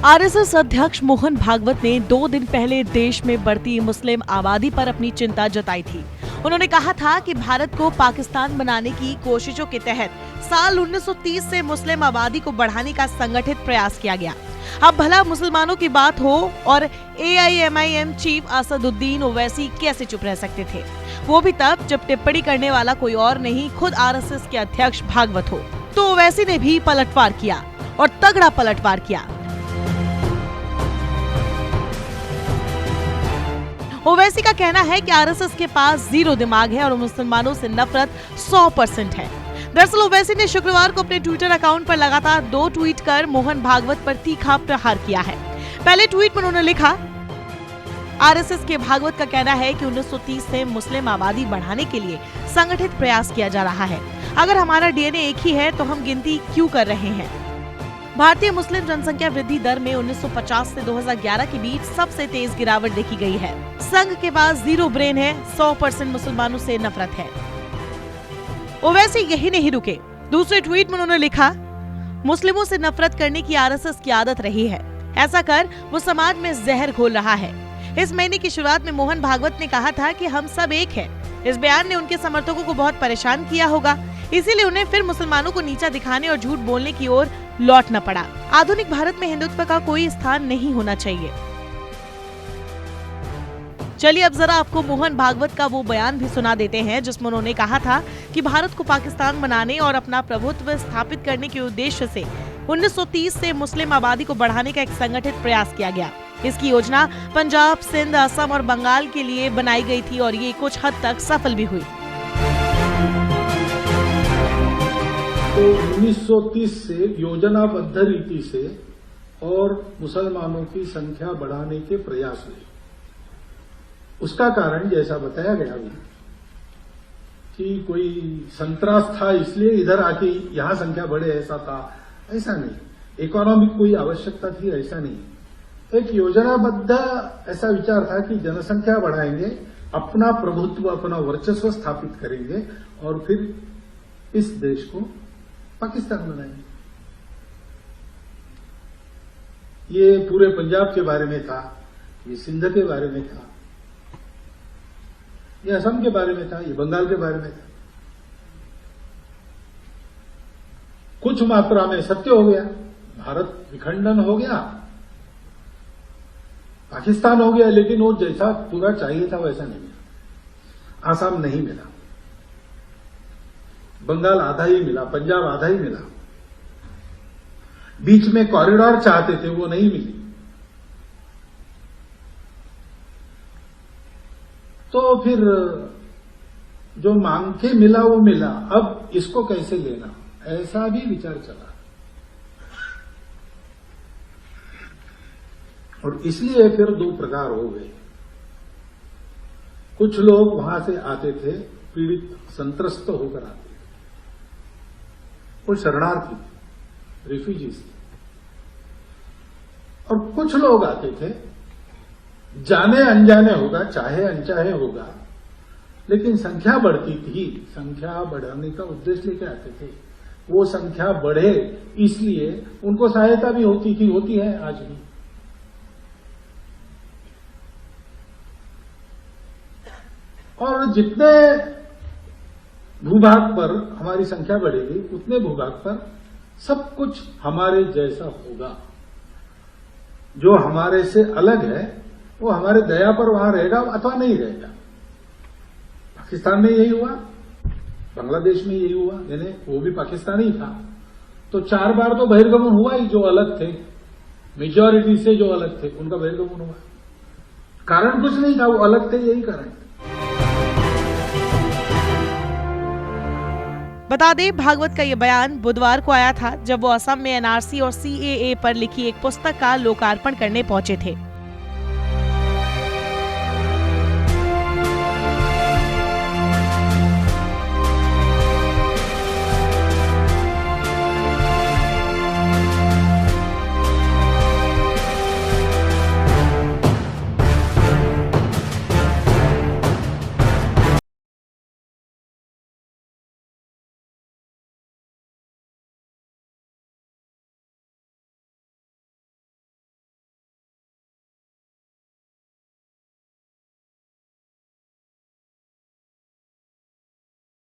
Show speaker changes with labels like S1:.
S1: RSS अध्यक्ष मोहन भागवत ने 2 दिन पहले देश में बढ़ती मुस्लिम आबादी पर अपनी चिंता जताई थी। उन्होंने कहा था कि भारत को पाकिस्तान बनाने की कोशिशों के तहत साल 1930 से मुस्लिम आबादी को बढ़ाने का संगठित प्रयास किया गया। अब भला मुसलमानों की बात हो और AIMIM चीफ असदुद्दीन ओवैसी कैसे चुप रह सकते थे, वो भी तब जब टिप्पणी करने वाला कोई और नहीं खुद आरएसएस के अध्यक्ष भागवत हो। तो ओवैसी ने भी पलटवार किया और तगड़ा पलटवार किया। ओवैसी का कहना है कि आरएसएस के पास जीरो दिमाग है और मुसलमानों से नफरत 100% है। दरअसल ओवैसी ने शुक्रवार को अपने ट्विटर अकाउंट पर लगातार 2 ट्वीट कर मोहन भागवत पर तीखा प्रहार किया है। पहले ट्वीट में उन्होंने लिखा, आरएसएस के भागवत का कहना है कि 1930 से मुस्लिम आबादी बढ़ाने के लिए संगठित प्रयास किया जा रहा है। अगर हमारा डीएनए एक ही है तो हम गिनती क्यों कर रहे हैं। भारतीय मुस्लिम जनसंख्या वृद्धि दर में 1950 से 2011 के बीच सबसे तेज गिरावट देखी गई है। संघ के पास जीरो ब्रेन है, 100% मुसलमानों से नफरत है। ओवैसी यही नहीं रुके। दूसरे ट्वीट में उन्होंने लिखा, मुस्लिमों से नफरत करने की आरएसएस की आदत रही है। ऐसा कर वो समाज में जहर घोल रहा है। इस महीने की शुरुआत में मोहन भागवत ने कहा था कि हम सब एक हैं। इस बयान ने उनके समर्थकों को बहुत परेशान किया होगा, इसीलिए उन्हें फिर मुसलमानों को नीचा दिखाने और झूठ बोलने की ओर लौटना पड़ा। आधुनिक भारत में हिंदुत्व का कोई स्थान नहीं होना चाहिए। चलिए अब जरा आपको मोहन भागवत का वो बयान भी सुना देते हैं जिसमें उन्होंने कहा था कि भारत को पाकिस्तान बनाने और अपना प्रभुत्व स्थापित करने के उद्देश्य से 1930 से मुस्लिम आबादी को बढ़ाने का एक संगठित प्रयास किया गया। इसकी योजना पंजाब, सिंध, असम और बंगाल के लिए बनाई गई थी और ये कुछ हद तक सफल भी हुई।
S2: तो 1930 से योजनाबद्ध रीति से और मुसलमानों की संख्या बढ़ाने के प्रयास हुए। उसका कारण जैसा बताया गया भी कि कोई संतरास था इसलिए इधर आके यहां संख्या बढ़े, ऐसा था, ऐसा नहीं। इकोनॉमिक कोई आवश्यकता थी, ऐसा नहीं। एक योजनाबद्ध ऐसा विचार था कि जनसंख्या बढ़ाएंगे, अपना प्रभुत्व, अपना वर्चस्व स्थापित करेंगे और फिर इस देश को पाकिस्तान बनाएंगे। ये पूरे पंजाब के बारे में था, ये सिंध के बारे में था, ये असम के बारे में था, ये बंगाल के बारे में था। कुछ मात्रा में सत्य हो गया, भारत विखंडन हो गया, पाकिस्तान हो गया, लेकिन वो जैसा पूरा चाहिए था वैसा नहीं मिला। आसाम नहीं मिला, बंगाल आधा ही मिला, पंजाब आधा ही मिला। बीच में कॉरिडोर चाहते थे, वो नहीं मिली। तो फिर जो मांग के मिला वो मिला, अब इसको कैसे लेना, ऐसा भी विचार चला। और इसलिए फिर 2 प्रकार हो गए। कुछ लोग वहां से आते थे, पीड़ित संत्रस्त होकर आते थे, वो शरणार्थी थे, रिफ्यूजीज थे। और कुछ लोग आते थे, जाने अनजाने होगा, चाहे अनचाहे होगा, लेकिन संख्या बढ़ती थी, संख्या बढ़ाने का उद्देश्य लेके आते थे। वो संख्या बढ़े इसलिए उनको सहायता भी होती थी, होती है आज भी। और जितने भूभाग पर हमारी संख्या बढ़ेगी उतने भूभाग पर सब कुछ हमारे जैसा होगा। जो हमारे से अलग है वो हमारे दया पर वहां रहेगा अथवा नहीं रहेगा। पाकिस्तान में यही हुआ, बांग्लादेश में यही हुआ, यानी वो भी पाकिस्तानी था। तो 4 बार तो बहिर्गमन हुआ ही, जो अलग थे, मेजॉरिटी से जो अलग थे उनका बहिर्गमन हुआ। कारण कुछ नहीं था, वो अलग थे, यही कारण।
S1: बता दें, भागवत का ये बयान बुधवार को आया था जब वो असम में NRC और CAA पर लिखी एक पुस्तक का लोकार्पण करने पहुंचे थे।